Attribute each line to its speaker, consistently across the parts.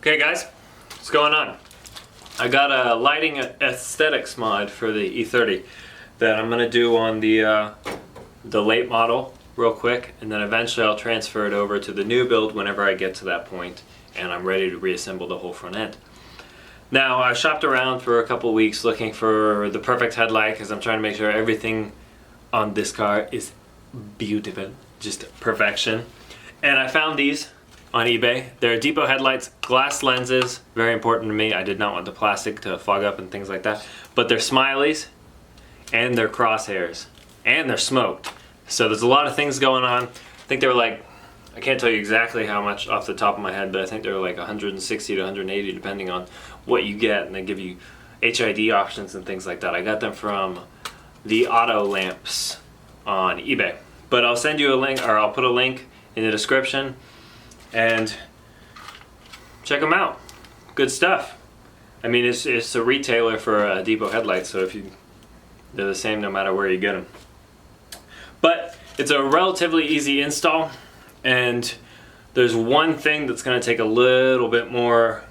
Speaker 1: Okay guys, what's going on? I got a lighting aesthetics mod for the E30 that I'm gonna do on the late model real quick, and then eventually I'll transfer it over to the new build whenever I get to that point and I'm ready to reassemble the whole front end. Now I shopped around for a couple weeks looking for the perfect headlight because I'm trying to make sure everything on this car is beautiful, just perfection. And I found these on eBay. They're DEPO headlights, glass lenses, very important to me. I did not want the plastic to fog up and things like that. But they're smileys and they're crosshairs and they're smoked. So there's a lot of things going on. I think they were like, I can't tell you exactly how much off the top of my head, but I think they were like 160 to 180 depending on what you get, and they give you HID options and things like that. I got them from the Auto Lamps on eBay. But I'll send you a link, or I'll put a link in the description, and check them out. Good stuff. I mean, it's a retailer for DEPO headlights, so they're the same no matter where you get them. But it's a relatively easy install, and there's one thing that's going to take a little bit more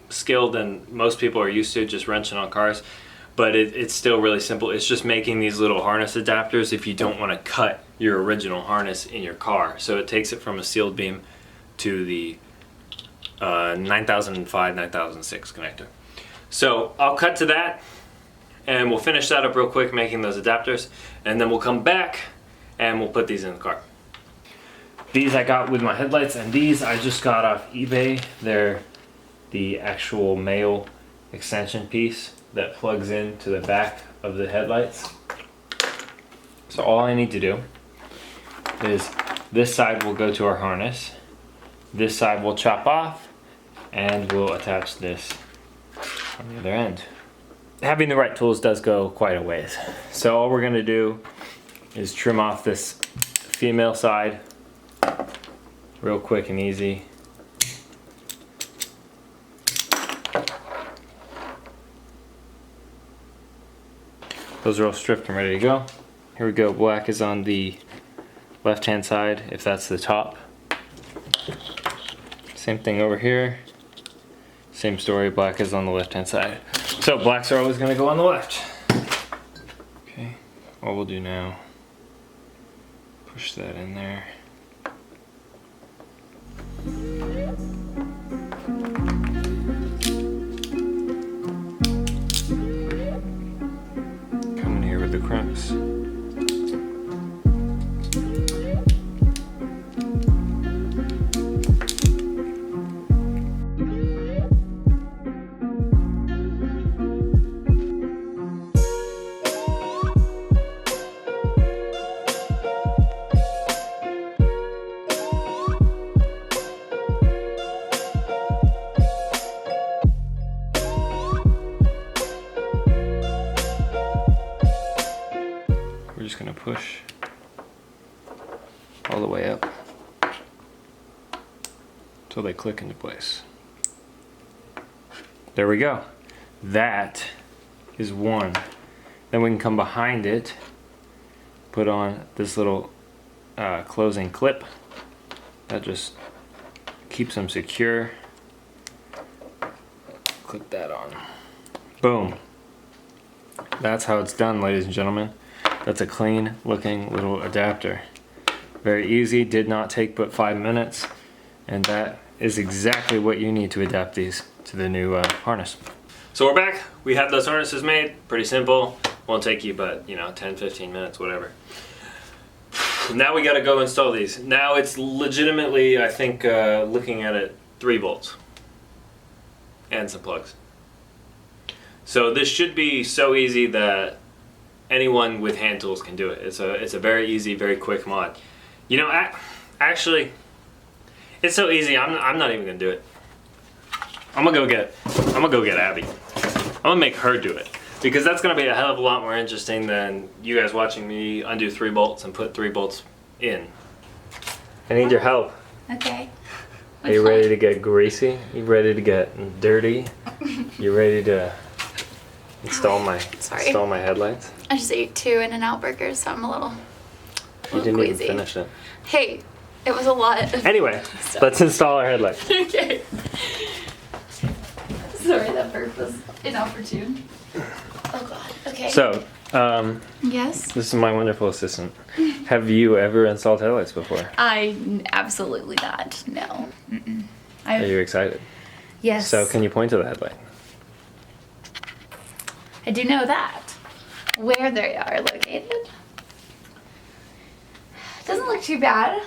Speaker 1: skill than most people are used to just wrenching on cars, but it's still really simple. It's just making these little harness adapters if you don't want to cut your original harness in your car. So it takes it from a sealed beam to the 9005, 9006 connector. So I'll cut to that and we'll finish that up real quick making those adapters, and then we'll come back and we'll put these in the car. These I got with my headlights, and these I just got off eBay. They're the actual male extension piece that plugs into the back of the headlights. So all I need to do is this side will go to our harness, this side will chop off, and we'll attach this on the other end. Having the right tools does go quite a ways. So all we're gonna do is trim off this female side real quick and easy. Those are all stripped and ready to go. Here we go. Black is on the left hand side if that's the top. Same thing over here. Same story, black is on the left hand side. So blacks are always going to go on the left. Okay, all we'll do now, push that in there. Come in here with the crimps. We're just going to push all the way up until they click into place. There we go. That is one. Then we can come behind it, put on this little closing clip that just keeps them secure. Clip that on. Boom. That's how it's done, ladies and gentlemen. That's a clean looking little adapter. Very easy, did not take but 5 minutes, and that is exactly what you need to adapt these to the new harness. So we're back. We have those harnesses made. Pretty simple. Won't take you but 10-15 minutes, whatever. Now we gotta go install these. Now it's legitimately, I think, looking at it, 3 bolts and some plugs. So this should be so easy that anyone with hand tools can do it. It's a very easy, very quick mod. You know, actually, it's so easy. I'm not even gonna do it. I'm gonna go get Abby. I'm gonna make her do it, because that's gonna be a hell of a lot more interesting than you guys watching me undo 3 bolts and put 3 bolts in. I need your help.
Speaker 2: Okay.
Speaker 1: Are you ready to get greasy? You ready to get dirty? You ready to install my headlights?
Speaker 2: I just ate 2 In-N-Out burgers, so I'm a little
Speaker 1: You didn't
Speaker 2: queasy.
Speaker 1: even finish it.
Speaker 2: Hey, It was a lot.
Speaker 1: Anyway, let's install our headlight.
Speaker 2: Okay. Sorry, that burp was inopportune. Oh god. Okay.
Speaker 1: So,
Speaker 2: yes.
Speaker 1: this is my wonderful assistant. Have you ever installed headlights before?
Speaker 2: Absolutely not. No. Mm-mm.
Speaker 1: Are you excited?
Speaker 2: Yes.
Speaker 1: So, can you point to the headlight?
Speaker 2: I do know that. Where they are located. Doesn't look too bad.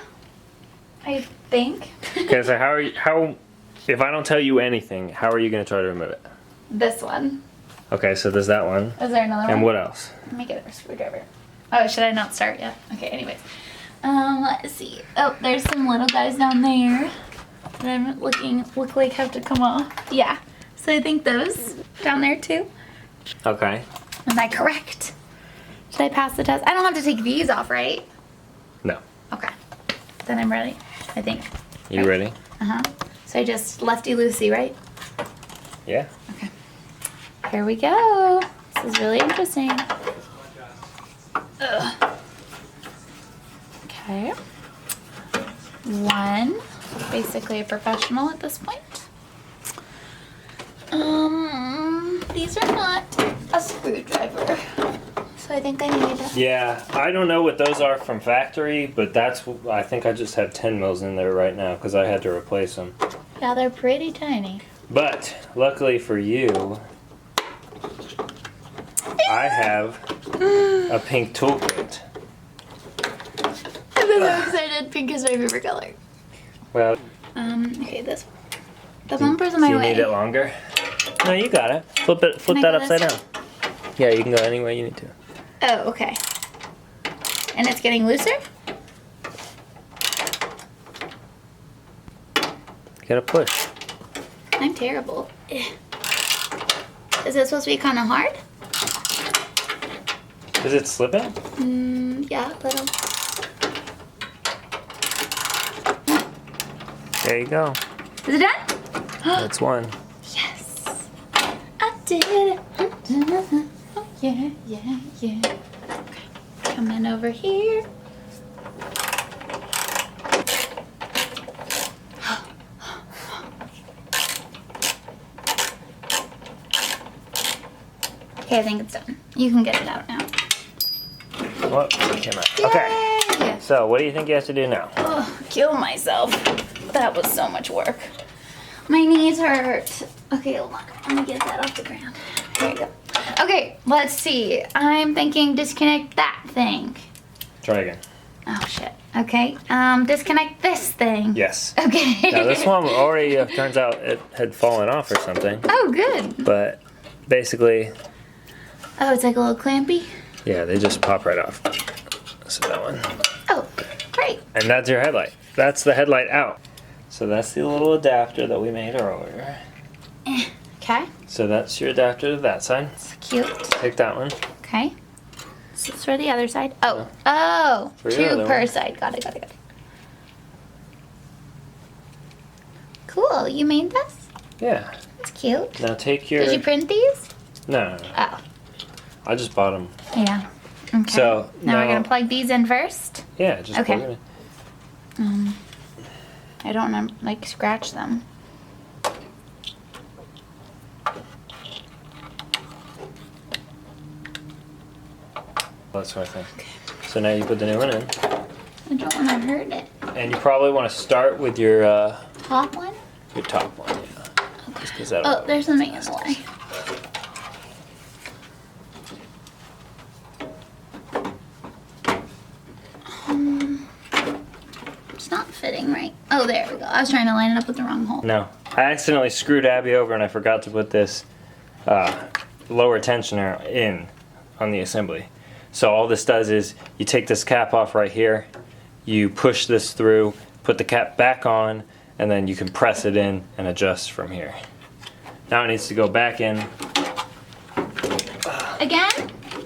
Speaker 2: I think.
Speaker 1: Okay, so how, if I don't tell you anything, how are you going to try to remove it?
Speaker 2: This one.
Speaker 1: Okay, so there's that one.
Speaker 2: Is there another one?
Speaker 1: And what else?
Speaker 2: Let me get a screwdriver. Oh, should I not start yet? Okay, anyways. Let's see. Oh, there's some little guys down there that I'm look like have to come off. Yeah. So I think those down there too.
Speaker 1: Okay.
Speaker 2: Am I correct? Should I pass the test? I don't have to take these off, right?
Speaker 1: No.
Speaker 2: Okay. Then I'm ready, I think.
Speaker 1: You ready?
Speaker 2: Uh-huh. So I just lefty-loosey, right?
Speaker 1: Yeah.
Speaker 2: Okay. Here we go. This is really interesting. Ugh. Okay. One. Basically a professional at this point. These are not a screwdriver. So I think I need a...
Speaker 1: Yeah, I don't know what those are from factory, but I think I just have 10 mils in there right now because I had to replace them.
Speaker 2: Yeah, they're pretty tiny.
Speaker 1: But luckily for you, I have a pink toolkit.
Speaker 2: I'm so excited. Pink is my favorite color.
Speaker 1: Well,
Speaker 2: Okay, this one. The bumper's in my
Speaker 1: do you
Speaker 2: way.
Speaker 1: need it longer? No, you got it. Flip
Speaker 2: Can I
Speaker 1: that
Speaker 2: go
Speaker 1: upside
Speaker 2: this
Speaker 1: down. Yeah, you can go any way you need to.
Speaker 2: Oh, okay. And it's getting looser?
Speaker 1: You gotta push.
Speaker 2: I'm terrible. Is it supposed to be kind of hard?
Speaker 1: Is it slipping?
Speaker 2: Yeah, a little.
Speaker 1: There you go.
Speaker 2: Is it done?
Speaker 1: That's one.
Speaker 2: Yes. I did it. Oh, yeah, yeah, yeah. Okay. Coming over here. Okay, I think it's done. You can get it out now.
Speaker 1: Well, it came out. Okay.
Speaker 2: Yay!
Speaker 1: So, what do you think you have to do now?
Speaker 2: Oh, kill myself. That was so much work. My knees hurt. Okay, hold on. Let me get that off the ground. There you go. Okay, let's see. I'm thinking disconnect that thing.
Speaker 1: Try again.
Speaker 2: Oh, shit. Okay, disconnect this thing.
Speaker 1: Yes.
Speaker 2: Okay.
Speaker 1: Now, this one already turns out it had fallen off or something.
Speaker 2: Oh, good.
Speaker 1: But basically,
Speaker 2: Oh, it's like a little clampy?
Speaker 1: yeah, they just pop right off. So that one.
Speaker 2: Oh, great.
Speaker 1: And that's your headlight. That's the headlight out. So that's the little adapter that we made earlier.
Speaker 2: Okay,
Speaker 1: So that's your adapter to that side.
Speaker 2: it's cute.
Speaker 1: Take that one.
Speaker 2: Okay. So it's for the other side. Oh, oh,
Speaker 1: For your
Speaker 2: two
Speaker 1: other
Speaker 2: per
Speaker 1: one.
Speaker 2: side. Got it, got it, got it. Cool, you made this?
Speaker 1: Yeah.
Speaker 2: That's cute.
Speaker 1: Now take your...
Speaker 2: Did you print these?
Speaker 1: No.
Speaker 2: Oh,
Speaker 1: I just bought them.
Speaker 2: yeah. Okay.
Speaker 1: So,
Speaker 2: now we're
Speaker 1: now-
Speaker 2: gonna plug these in first.
Speaker 1: Yeah, just
Speaker 2: Okay.
Speaker 1: plug it in.
Speaker 2: I don't wanna like scratch them.
Speaker 1: That's what I think. So now you put the new one in.
Speaker 2: I don't wanna hurt it.
Speaker 1: And you probably want to start with your
Speaker 2: Top one?
Speaker 1: top one. Yeah. Just 'cause that'll
Speaker 2: Oh,
Speaker 1: go
Speaker 2: there's something in the way. It's not fitting right. Oh, there we go. I was trying to line it up with the wrong hole.
Speaker 1: No. I accidentally screwed Abby over and I forgot to put this lower tensioner in on the assembly. So all this does is you take this cap off right here, you push this through, put the cap back on, and then you can press it in and adjust from here. Now it needs to go back in.
Speaker 2: Again?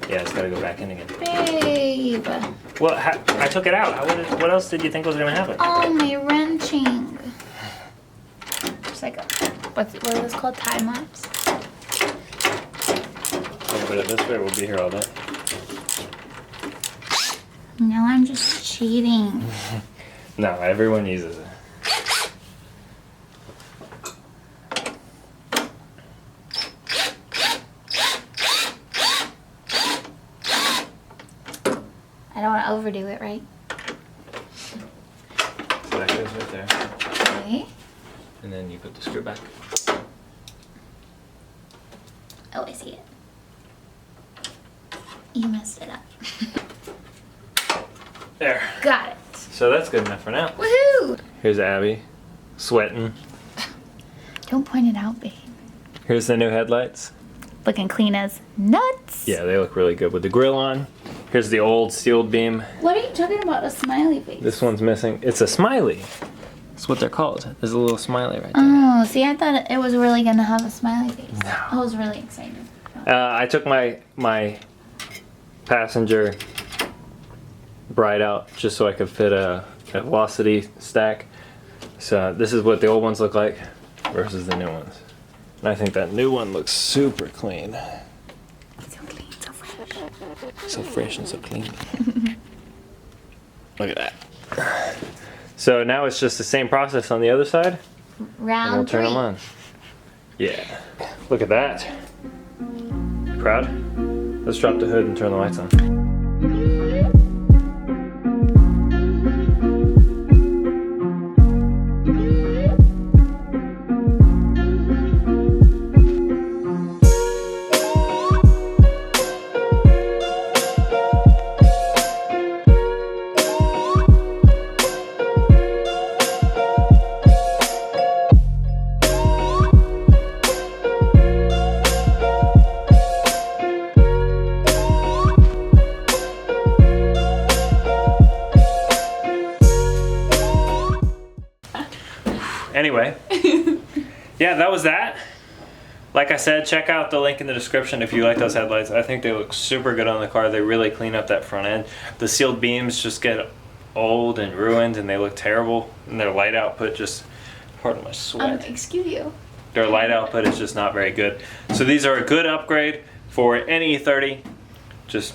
Speaker 1: Yeah, it's got to go back in again.
Speaker 2: Babe.
Speaker 1: Well, I took it out. What else did you think was going to happen?
Speaker 2: Oh, my wrenching. It's like a, what is this called? Time lapse?
Speaker 1: I'll put it this way, we'll be here all day.
Speaker 2: Now I'm just cheating.
Speaker 1: No, everyone uses it.
Speaker 2: I don't want to overdo it, right?
Speaker 1: So that goes right there.
Speaker 2: Okay.
Speaker 1: And then you put the screw back.
Speaker 2: Oh, I see it. You messed it up.
Speaker 1: There.
Speaker 2: Got it.
Speaker 1: So that's good enough for now.
Speaker 2: Woohoo!
Speaker 1: Here's Abby, sweating.
Speaker 2: Don't point it out, babe.
Speaker 1: Here's the new headlights.
Speaker 2: Looking clean as nuts.
Speaker 1: Yeah, they look really good with the grill on. Here's the old sealed beam.
Speaker 2: What are you talking about? A smiley face?
Speaker 1: This one's missing. It's a smiley. That's what they're called. There's a little smiley right there.
Speaker 2: Oh, see, I thought it was really gonna have a smiley face.
Speaker 1: No.
Speaker 2: I was really excited.
Speaker 1: I took my passenger bride out just so I could fit a velocity stack. So this is what the old ones look like versus the new ones. And I think that new one looks super clean.
Speaker 2: So clean, so fresh.
Speaker 1: So fresh and so clean. Look at that. So now it's just the same process on the other side.
Speaker 2: Round
Speaker 1: And we'll turn
Speaker 2: three.
Speaker 1: them on. Yeah. Look at that. Proud? Let's drop the hood and turn the lights on. Anyway, yeah, that was that. Like I said, check out the link in the description if you like those headlights. I think they look super good on the car. They really clean up that front end. The sealed beams just get old and ruined and they look terrible. And their light output just, pardon my sweat.
Speaker 2: Excuse you.
Speaker 1: Their light output is just not very good. So these are a good upgrade for any E30. Just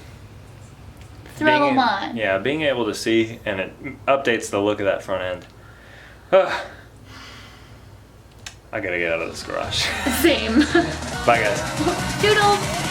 Speaker 2: Throw
Speaker 1: being
Speaker 2: them on.
Speaker 1: Yeah, being able to see, and it updates the look of that front end. I gotta get out of this garage.
Speaker 2: Same.
Speaker 1: Bye guys.
Speaker 2: Doodles.